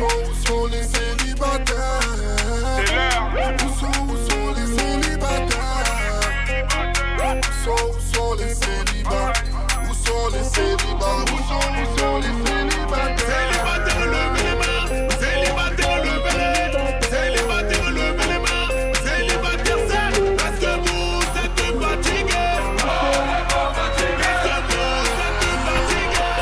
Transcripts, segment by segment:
où sont les célibataires? C'est l'heure. Où sont les célibataires? Où sont les célibats? Où sont les célibats? Où sont les célibataires? Célibataires, levez les mains. Célibataires, levez les mains. Célibataires, levez les mains. Célibataires, c'est parce que vous êtes fatigués. On n'est pas fatigués. Parce que vous êtes fatigués.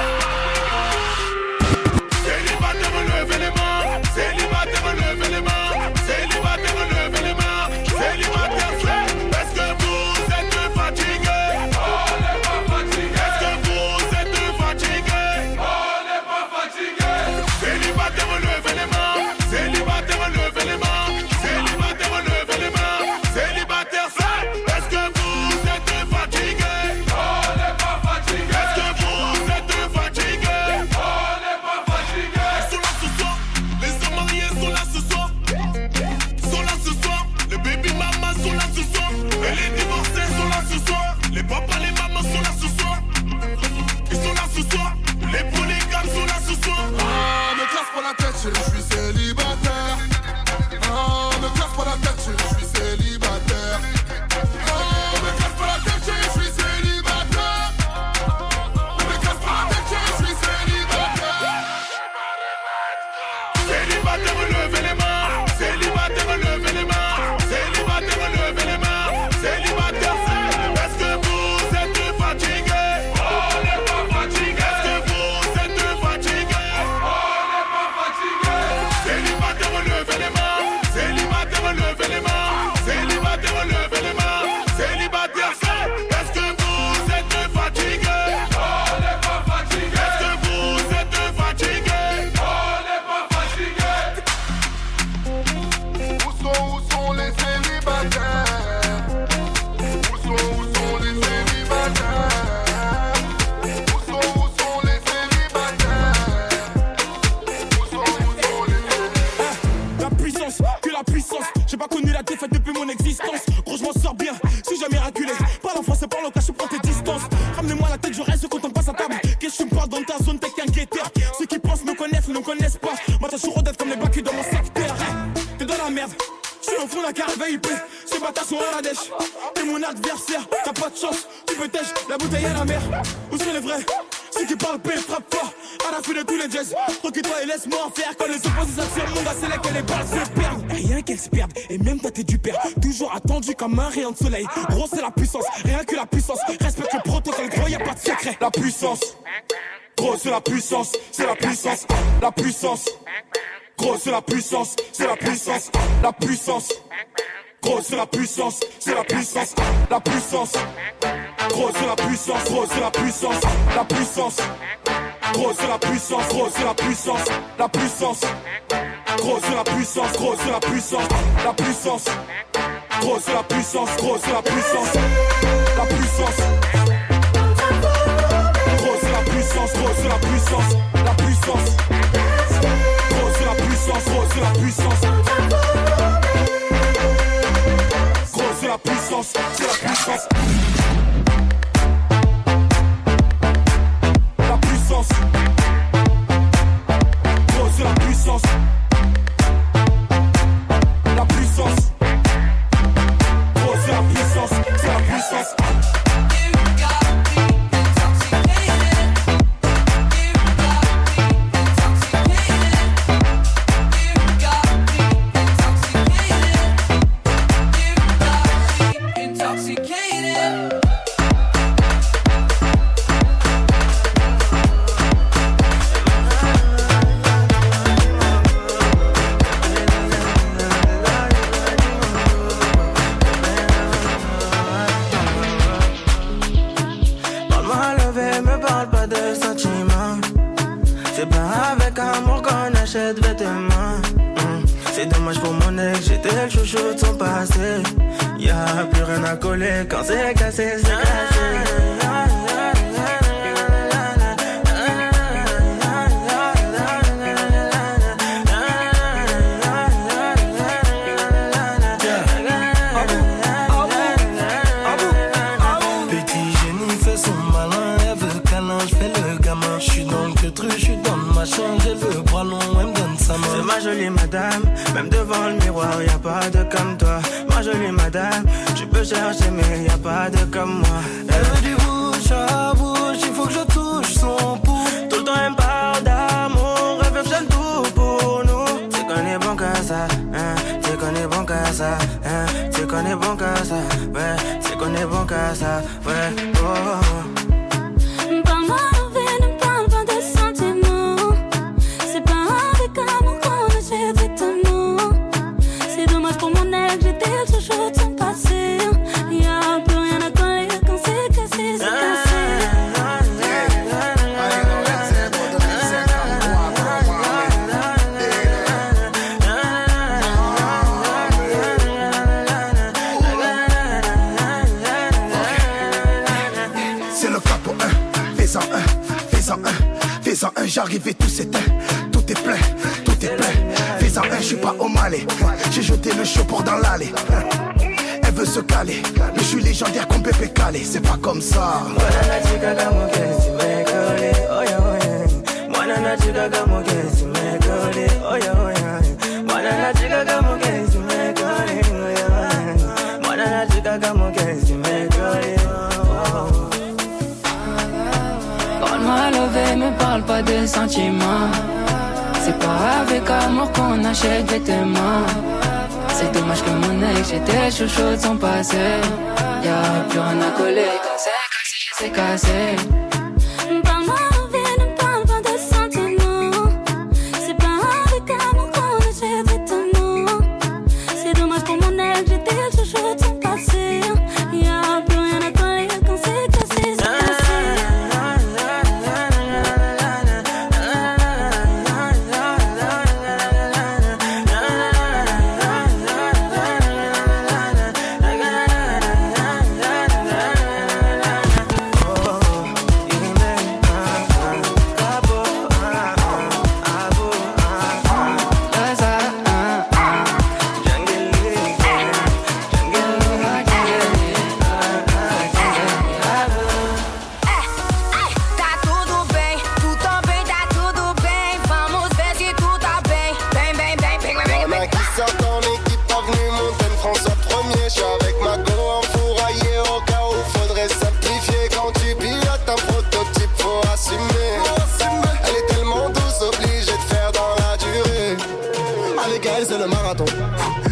Célibataires, levez les mains. Célibataires, levez les mains. Célibataires, levez les mains. Célibataires, c'est parce que vous êtes fatigués. On n'est pas fatigués. Parce que vous êtes fatigués. On n'est pas fatigués. Célibataire, levez les mains. Célibataire, levez les mains. Célibataire, levez les mains. Célibataire, c'est parce que vous êtes fatigués. On n'est pas fatigués. Parce que vous êtes fatigués. On n'est pas fatigués. Ils sont là ce soir. Les hommes mariés sont là ce soir. Sont là ce soir. Les baby mamas sont là ce soir. Et les divorcés sont là ce soir. Les papas, les mamans sont là ce soir. Ils sont là ce soir. Les polygames sont là ce soir. Ah, me casse pas la tête, chérie, je suis célibataire. Ah, me casse pas la tête, chérie, je suis célibataire. Ah, me casse pas la tête, chérie, je suis célibataire. Me casse pas la tête, chérie, je suis célibataire. Célibataire, levez les mains. Célibataire, levez les mains. Célibataire, levez les mains. Célibataire, c'est parce que vous êtes fatigués. On n'est pas fatigués. Parce que vous êtes fatigués. On n'est pas fatigués. Célibataire, levez les mains. Célibataire, levez les mains. Célibataire, levez les mains. Célibataire, c'est parce que vous êtes fatigués. On n'est pas fatigués. Parce que vous êtes fatigués. On n'est pas fatigués. Où sont les célibataires? Où sont les célibataires? Où sont les célibataires? Où sont les célibataires? La puissance, que la puissance. J'ai pas connu la défaite depuis mon existence. Gros, je m'en sors bien, si jamais miraculé. Parle en français, parle en cache, prends tes distances. Ramenez-moi la tête, je reste quand on passe à table. Qu'est-ce que tu me parles dans ta zone, t'es qu'un guetteur. Ceux qui pensent me connaissent, ne me connaissent pas. Moi, t'as toujours d'être comme les bacs dans mon secteur. T'es dans la merde. Je suis au fond d'un carré VIP. Ces bâtards sont à la dèche. T'es mon adversaire, t'as pas de chance. Tu peux tèche, la bouteille à la mer. Où sont les vrais? Ceux qui parlent paix, frappe fort. À la fin de tous les jazz. Tranquille-toi et laisse-moi en faire. Quand les opposés s'attirent, mon gars, c'est là que les balles se perdent. Rien qu'elles se perdent. Et même toi, t'es du père. Toujours attendu comme un rayon de soleil. Gros, c'est la puissance. Rien que la puissance. Respecte le protocole, gros, y a pas de secret. La puissance. Gros, c'est la puissance. C'est la puissance. La puissance. Gros, c'est la puissance. C'est la puissance. La puissance. Gros, c'est la puissance. C'est la puissance. La puissance. Gros, c'est la puissance. Gros, c'est la puissance. La puissance. Gros, c'est la puissance. Gros, c'est la puissance. La puissance. Gros, c'est la puissance. Gros, c'est la puissance. La puissance. Gros, c'est la puissance. Gros, c'est la puissance. La puissance. Gros, c'est la puissance. Gros, c'est la puissance. La puissance. Gros, c'est la puissance. Gros, c'est la puissance. Gros, c'est la puissance. C'est la puissance. La puissance. Gros, c'est la puissance. La puissance. Gros, c'est la puissance. C'est la puissance. Achète vêtements. C'est dommage pour mon ex, j'étais le chouchou de son passé. Y'a plus rien à coller quand c'est cassé, c'est cassé. Petit génie fait son malin, elle veut câlin, je fais le gamin. J'suis dans le queutru, j'suis dans le machin, elle veut bras long, elle me donne sa main. ma jolie madame. Même devant le miroir, y'a pas de comme toi. Ma jolie madame, tu peux chercher mais y'a pas de comme moi. Elle veut du bouche à bouche, il faut que je touche son pouls. Tout le temps elle me parle d'amour, elle veut que j'aime tout pour nous. Tu connais bon qu'à ça, hein, tu connais bon qu'à ça, hein, tu connais bon qu'à ça, ouais, tu connais bon qu'à ça, ouais, oh. Parle-moi envie, ne parle pas de sentiments. C'est pas avec amour qu'on achète vêtements. C'est dommage pour mon ex, j'étais le chouchou de son passé. Y'a plus rien à coller quand c'est cassé, c'est cassé. C'est le capo 1, fais-en un, fais-en un, fais-en un, j'arrive et tout s'éteint. Tout est plein, tout est plein. Fais-en un, j'suis pas au Malais. J'ai jeté le show pour dans l'allée. Elle veut se caler, mais j'suis légendaire comme Pépé Calé. C'est pas comme ça. Mwana chica como que si me cole, oye oye. Mwana chica como que si me cole, oye oye. Mwana chica como que si me cole, oye oye. Mwana chica como que si me cole. Parle-moi levé, me parle pas de sentiments. C'est pas avec amour qu'on achète vêtements. C'est dommage que mon ex, j'étais le chouchou de son passé. Y'a plus rien à coller quand c'est cassé, c'est cassé. Parle-moi envie, ne parle pas de sentiments. C'est pas avec amour qu'on achète vêtements. C'est dommage pour mon ex, j'étais le chouchou de son passé. Y'a plus rien à coller quand c'est cassé, c'est cassé.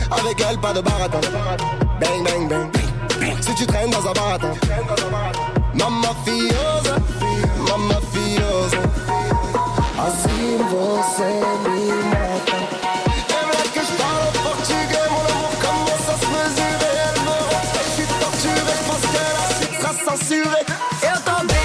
Avec elle, pas de baratin. Bang, bang, bang. Si tu traînes dans un baratin. Mamma fiosa, mamma fiosa. Assim você me mata. Elle veut que je parle portugais, mon amour commence à se mesurer. Elle me rend, je suis torturé, je pense que la suite sera censurée. Eu tô bem.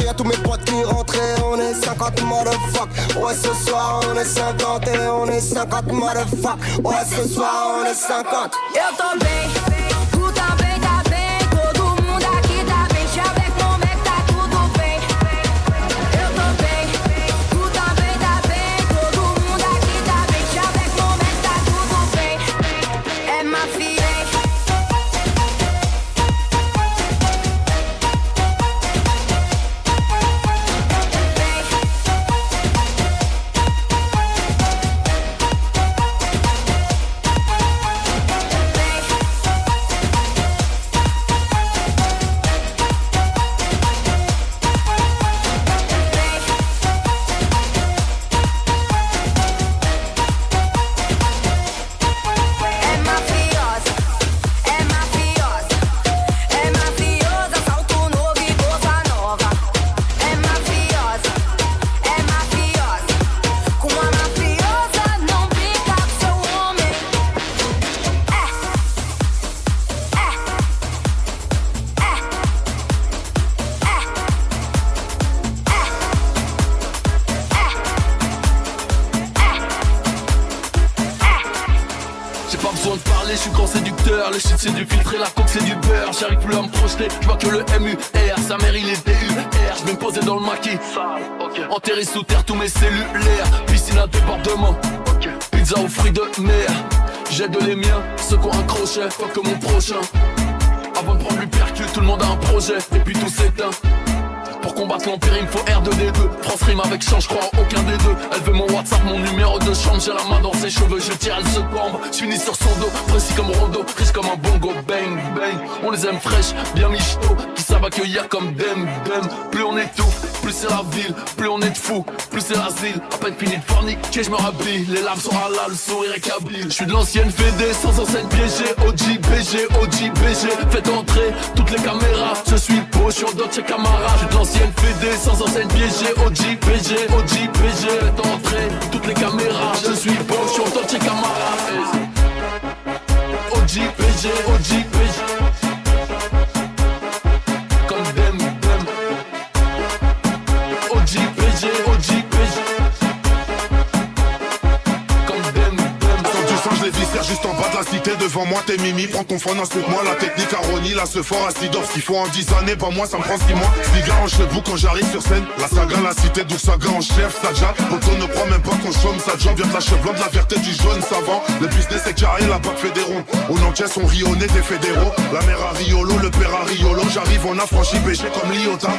À tous mes potes qui rentrent et on est 50 motherfuck. Ouais ce soir on est 50 et on est 50 motherfuck. Ouais ce soir on est 50. Eu tô bem, tu também tá bem. Todo mundo aqui tá bem. Deixa eu ver como é que tá tudo bem. Eu tô bem, tu também tá bem. Todo mundo aqui tá bem. Deixa eu ver como é que tá tudo bem. É mafia. suis grand séducteur. Le shit c'est du filtre et la coke c'est du beurre. J'arrive plus à me projeter, je vois que le MUR. Sa mère il est DUR, je vais me poser dans le maquis. Enterré sous terre tous mes cellulaires. Piscine à débordement, pizza aux fruits de mer. J'aide les miens, ceux qui ont un crochet, pas que mon prochain. Avant de prendre l'hypercute, tout le monde a un projet. Et puis tout s'éteint. Pour combattre l'empire, il me faut R2D2. France rime avec chant, je crois en aucun des deux. Elle veut mon WhatsApp, mon numéro de chambre. J'ai la main dans ses cheveux, je tire, elle se tombe. Je finis sur son dos, précis comme Rondo, riche comme un bongo. Bang, bang, on les aime fraîches, bien michto, qui savent accueillir comme dem, dem. Plus on étouffe, plus c'est la ville, plus on est de fous, plus c'est l'asile. À peine fini de forniquer, je me rhabille. Les larmes sont halal, le sourire est kabyle. Je suis de l'ancienne VD, sans enseigne piégée. OG, BG, OG, BG. Faites entrer toutes les caméras. Je suis beau, je suis en Dolce Camara. Je suis de l'ancienne VD, sans enseigne piégée. OG, BG, OG, BG. Faites entrer toutes les caméras. Je suis beau, je suis en Dolce Camara. OG, BG, OG, BG. Comme dem, dem. OG, BG, OG, BG. Comme dem, dem. Quand tu sens, je les viscère juste en bas de la cité. Devant moi, t'es mimi, prends ton phone, insulte-moi. La technique à Ronnie, là, ce fort à Sidor. Ce qu'il faut en 10 années, pas moi, ça me prend 6 mois. Sliga en cheveux quand j'arrive sur scène. La saga, la cité, d'où saga en chef, Saja. Auto ne croit même pas qu'on chôme, ça job. Vient de la cheveux blanc, de la fierté du jaune savant. Le business est carré, la bague fait des ronds. On encaisse, on rionnait des fédéraux. La mère à Riolo, le père à Riolo. J'arrive, on a franchi péché comme l'Iota.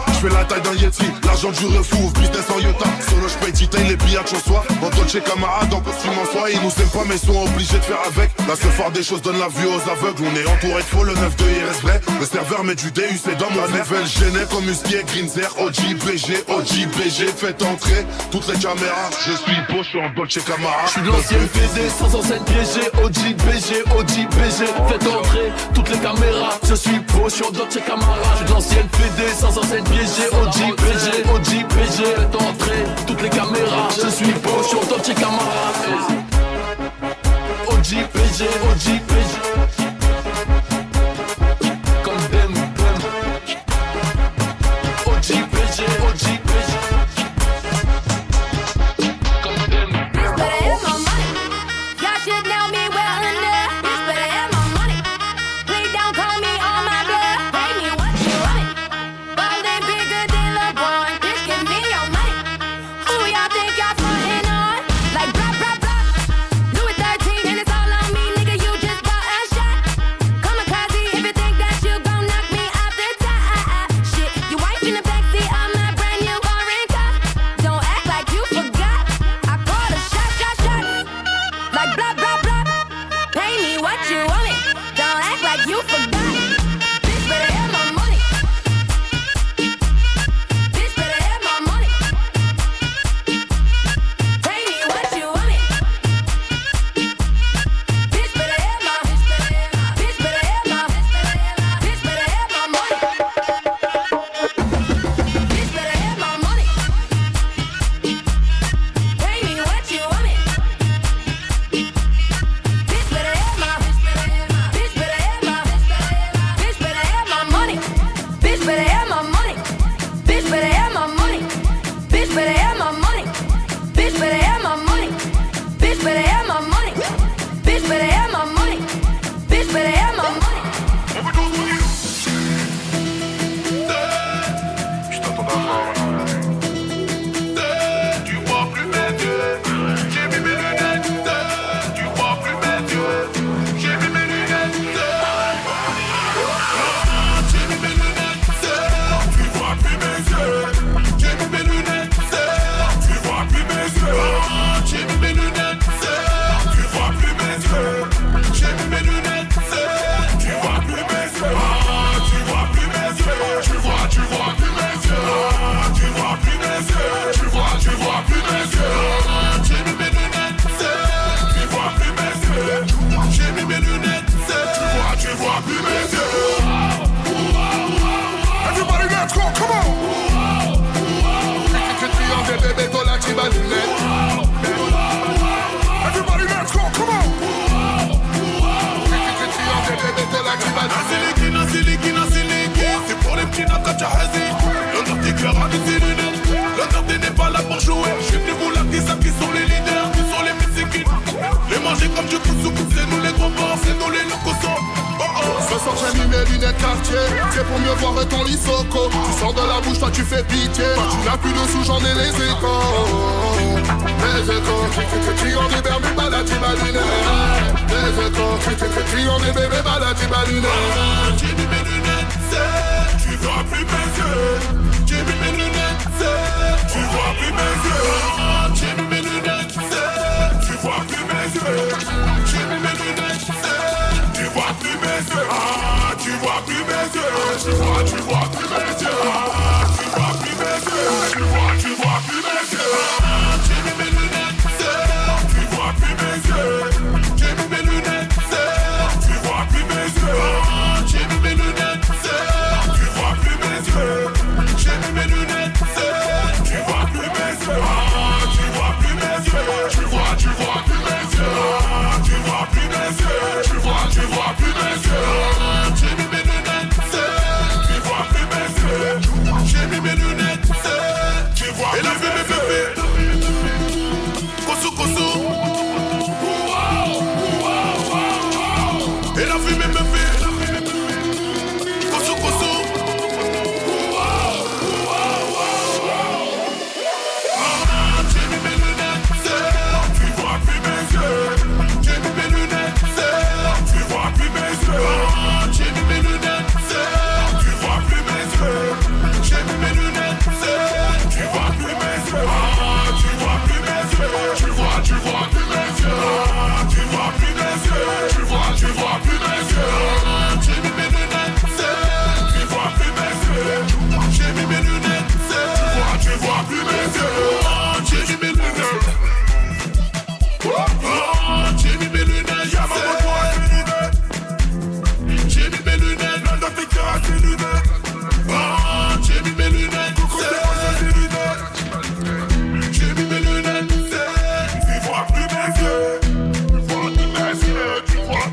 Je fais la taille d'un Yeti, l'argent du refou, business en Iota. Solo, je paye Titan, les billets en soi. En Dolce camarade, en costume en soie. Ils nous aiment pas, mais sont obligés de faire avec. Là, ce fort des choses donne la vue aux aveugles. On est entouré de faux, le 9-2 il reste vrai. Le serveur met du DU, c'est dans mon nouvelle gênée comme Musquier, Greenzer, OG, BG, OG, BG. Faites entrer toutes les caméras. Je suis beau, je suis en Dolce Camara. Je suis de l'ancienne VD, sans enseigne piégée. OG, BG, OG, BG. Faites entrer toutes les caméras. Je suis beau, je suis en Dolce Camara. Je suis de l'ancienne VD, sans enseigne piégée. OG, BG, OG, BG. Faites entrer toutes les caméras. Je suis beau, je suis en Dolce Camara. OG, BG, OG, BG. Comme dem, dem. OG, BG, OG, BG. Comme dem. Bitch better have my money. Y'all should know me well enough. Bitch better have my money. Please don't call me on my bluff. Pay me what you want. Ballin' bigger than LeBron. Bitch, give me your money. Who y'all think y'all frontin' on? Like blah blah blah. Louis 13 and it's all on me, nigga. You just bought a shot. J'ai mis mes lunettes quartier, c'est pour mieux voir ton Lisoko. Tu sors de la bouche, toi tu fais pitié. Quand tu n'as plus de sous, j'en ai les échos. Les échos, criant des Bermudes, baladi ma lunette. Les échos, criant des bébés, baladi ma lunette. J'ai mis mes lunettes, tu vois plus mes yeux. J'ai mis mes lunettes, tu vois plus mes yeux. J'ai mis mes lunettes, tu vois plus mes yeux. J'ai mis mes lunettes, tu vois plus mes yeux. Ah, tu vois plus mes yeux. Tu vois plus mes yeux. Ah, tu vois plus mes yeux. Tu vois plus mes yeux. Ah, j'ai mis mes lunettes, tu vois plus mes yeux. J'ai mis mes lunettes, tu vois plus mes yeux. Ah, j'ai mis mes lunettes, tu vois plus mes yeux. J'ai mis mes lunettes, tu vois plus mes yeux. Ah, tu vois plus mes yeux. Tu vois plus mes yeux. Ah, tu vois plus mes yeux. Tu vois plus mes yeux. Ah, j'ai mis mes lunettes, tu vois plus mes yeux. J'ai mis mes lunettes, tu vois plus mes yeux. Kosu kosu. Et la fumée me fait. Kosu kosu. J'ai mis mes lunettes, tu vois plus mes yeux. J'ai mis mes lunettes, tu vois plus mes yeux. J'ai mis mes lunettes, tu vois plus mes yeux. J'ai mis mes lunettes, tu vois plus mes yeux. Tu vois plus mes yeux. Tu vois plus mes yeux. Tu vois plus mes yeux. Tu vois plus mes yeux. J'ai mis mes lunettes, tu vois plus mes yeux. J'ai mis mes lunettes, tu vois plus mes yeux. J'ai mis mes lunettes. J'ai mis mes lunettes. Y'a ma moto à ses lunettes. J'ai mis mes lunettes. L'un d'un piqueur à ses lunettes. J'ai mis mes lunettes. Coucou à ses lunettes. J'ai mis mes lunettes. Tu vois plus mes yeux. Tu vois plus mes yeux. Tu vois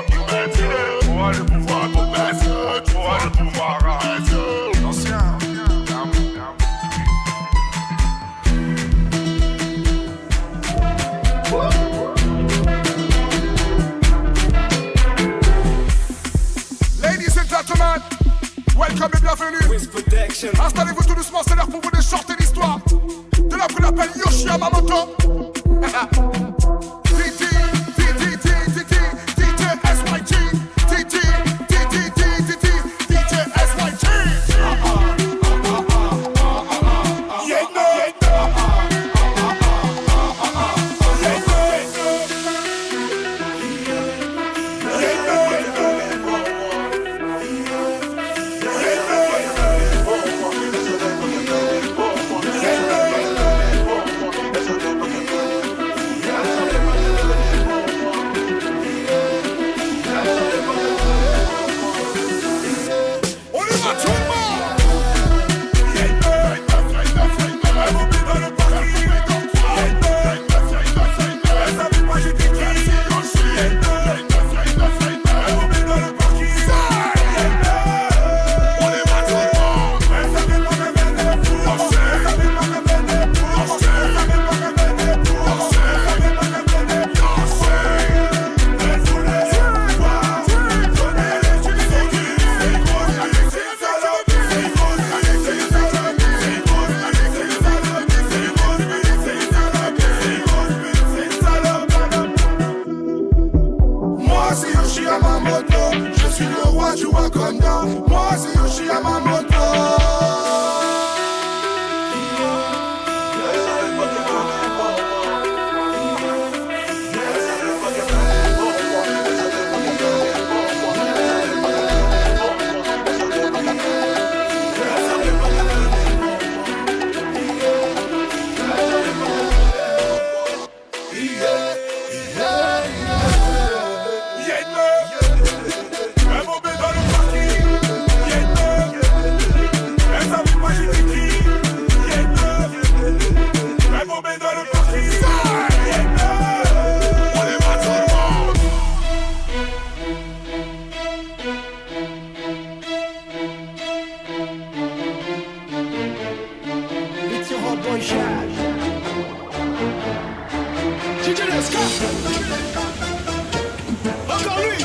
plus mes yeux. Tu vois le pouvoir de mes yeux. Tu vois le pouvoir à mes yeux. Ancien. Ladies and gentlemen, welcome et bienvenue. Installez-vous tout doucement, c'est l'heure pour vous de chanter l'histoire de l'homme qu'on appelle Yoshi Yamamoto. Encore lui,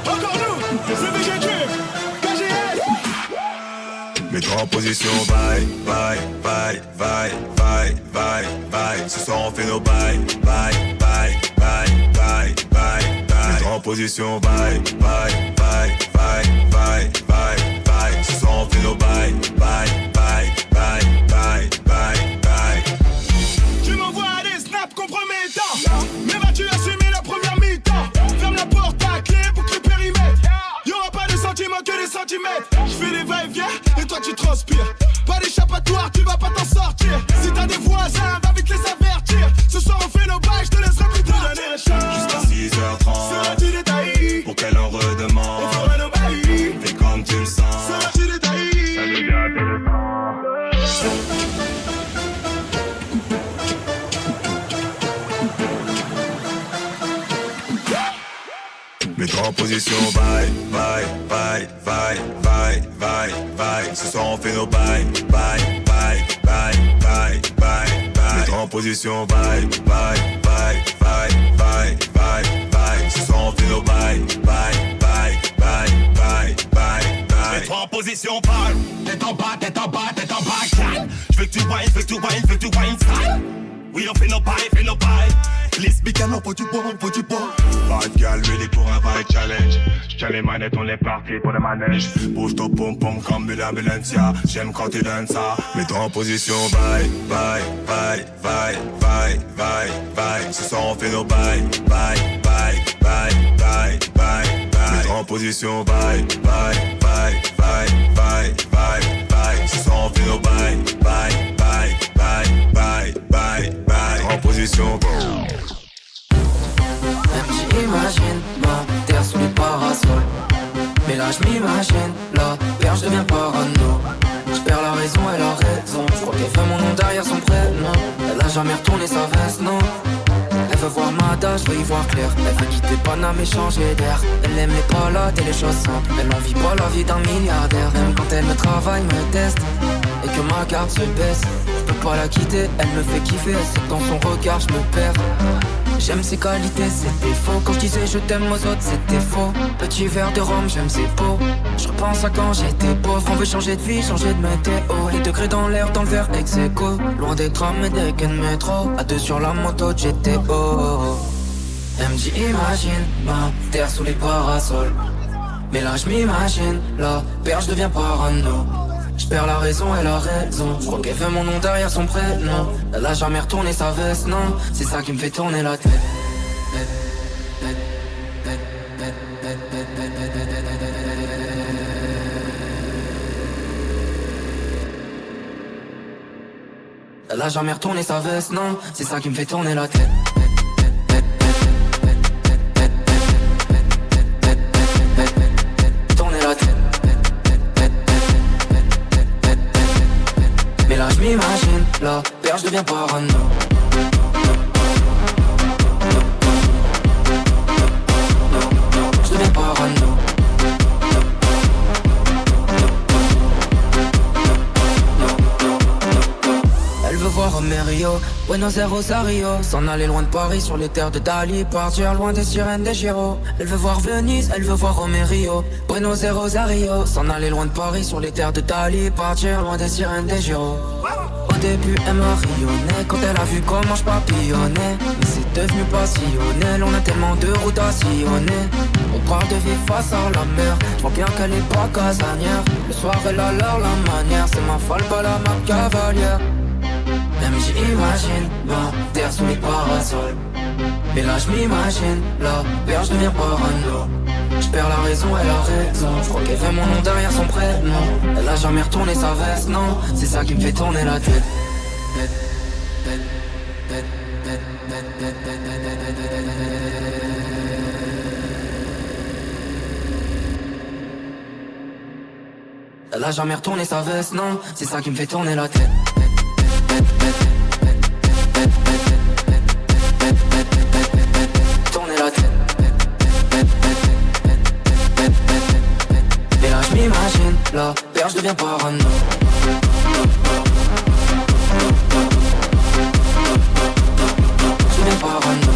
encore nous, c'est VGG. Mets-toi en position, bye, bye, bye, bye, bye, bye, bye. Ce soir on fait nos bye, bye, bye, bye, bye, bye, bye. Mets-toi en position, bye, bye, bye, bye, bye, bye, bye. Ce soir on fait nos bye, bye, bye, bye, bye, bye, bye. Tu m'envoies des snaps compromettants, mais vas-tu assumer la première mi-temps? Ferme la porte à clé pour que le périmètre. Y'aura pas de sentiments que des centimètres. J'fais des va-et-vient et toi tu transpires. Pas d'échappatoire, tu vas pas t'en sortir. Si t'as des voisins, va vite les avertir. Ce soir on fait nos bails, j'te laisserai plus tard. Jusqu'à 6h30, seras-tu détaillé? pour qu'elle en redemande. On fera nos bails. Fais comme tu me sens. Seras-tu détaillé? Ça devient intéressant. Mets-toi en position, bye, bye, bye, bye, bye, bye, bye. Ce soir on fait nos bye, bye, bye, bye, bye, bye, bye. Mets-toi en position, bye, bye, bye, bye, bye, bye, bye. Ce soir on fait nos bye, bye, bye, bye, bye, bye, bye. Mets-toi en position, parle. Tête en bas, tête en bas, tête en bas, calme. J'veux que tu whines, j'veux que tu whines, j'veux que tu whines sale. Oui, on fait nos bails, fait nos bails. Lesbicanes, faut du bon, faut du bon. Bad gal, ready pour un vibe challenge. J'tiens les manettes, on est parti pour le manège. Bouge ton pom-pom comme la Valencia. J'aime quand tu donnes ça. Mets-toi en position, bye, bye, bye, bye, bye, bye, bye. Ce soir on fait nos bye, bye, bye, bye, bye, bye, bye. Mets-toi en position, bye, bye, bye, bye, bye, bye, bye. Ce soir on fait nos bye, bye, bye, bye, bye, bye, bye. Mets-toi en position, J'imagine ma terre sous les parasols. Mais là j'm'imagine, la perche devient parano. J'perds la raison et la raison. J'crois qu'elle fait mon nom derrière son prénom. Elle a jamais retourné sa veste, non. Elle veut voir ma date, je veux y voir clair. Elle veut quitter Paname et changer d'air. Elle aime les palades et les choses simples. Elle en vit pas la vie d'un milliardaire. Même quand elle me travaille, me teste et que ma garde se baisse. Je peux pas la quitter, elle me fait kiffer. C'est dans son regard, je me perds. J'aime ses qualités, ses défauts. Quand je disais je t'aime aux autres, c'était faux. Petit verre de rhum, j'aime ses peaux. Je repense à quand j'étais pauvre. On veut changer de vie, changer de météo. Les degrés dans l'air, dans le verre, ex-écho. Loin des trams et des gains de métro. À deux sur la moto, GTO. Elle me dit imagine ma terre sous les parasols. Mais là j'm'imagine, la perche devient parano. J'perds la raison et la raison. J'crois qu'elle fait mon nom derrière son prénom. Elle a jamais retourné sa veste, non. C'est ça qui me fait tourner la tête. Elle a jamais retourné sa veste, non. C'est ça qui me fait tourner la tête. J'm'imagine, la perche devient parano. Je deviens parano. Elle veut voir Romerio, Buenos Aires, Rosario. S'en aller loin de Paris sur les terres de Dali. Partir loin des sirènes des Giro. Elle veut voir Venise, elle veut voir Romerio, Buenos Aires, Rosario. S'en aller loin de Paris sur les terres de Dali. Partir loin des sirènes des Giro. Au début elle m'a rayonné quand elle a vu comment je papillonnais. Mais c'est devenu passionnel, on a tellement de routes à sillonner. On parle de vie face à la mer, je vois bien qu'elle est pas casanière. Le soir elle a l'air la manière, c'est ma folle pas la ma cavalière. Elle me dit imagine ma terre sous les parasols. Mais là j'm'imagine, la perche devient parano. J'perds la raison et la raison. J'crois qu'elle fait mon nom derrière son prénom. Elle a jamais retourné sa veste, non. C'est ça qui me fait tourner la tête. Elle a jamais retourné sa veste, non. C'est ça qui me fait tourner la tête. Tourner la tête. Et là j'm'imagine, la perche devient parano. Je deviens parano.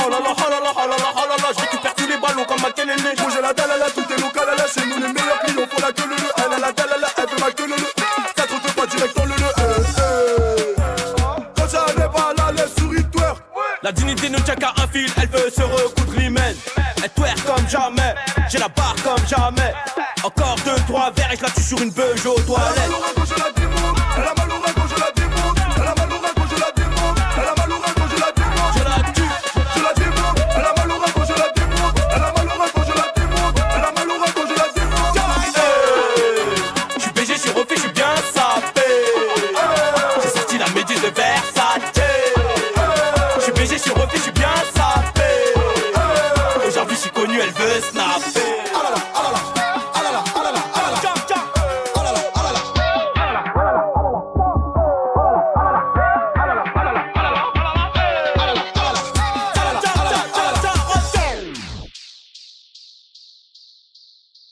oh là là, oh là là, oh là là, oh là là. Je récupère tous les ballons comme Makelele. Bouger la dalala, tout est local, là, chez nous les meilleurs clients font la queue le. Elle a la dalala, elle veut ma queue le. 4 autres pas direct dans le. Quand j'arrive pas là, les souris twerk. La dignité ne tient qu'à un fil, elle veut se recoudre l'hymen. Elle twerk comme jamais, j'ai la barre comme jamais. Encore 2-3 verres et je la tue sur une beuge aux toilettes. Elle a mal au rein quand je la démonte. Elle a mal au rein quand je la démonte. Elle a mal au rein quand je la démonte. Elle a mal au rein quand je la démonte. Je la tue, je la démonte. Elle a mal au rein quand je la démonte. Elle a mal au rein quand je la démonte. Elle a mal au rein quand je la démonte. je suis BG, je suis refait, je suis bien sapé. J'ai sorti la méduse de Versace. Je suis BG, je suis refait, je suis bien sapé. Aujourd'hui je suis connu, elle veut snapper. Ah là là, ah là là.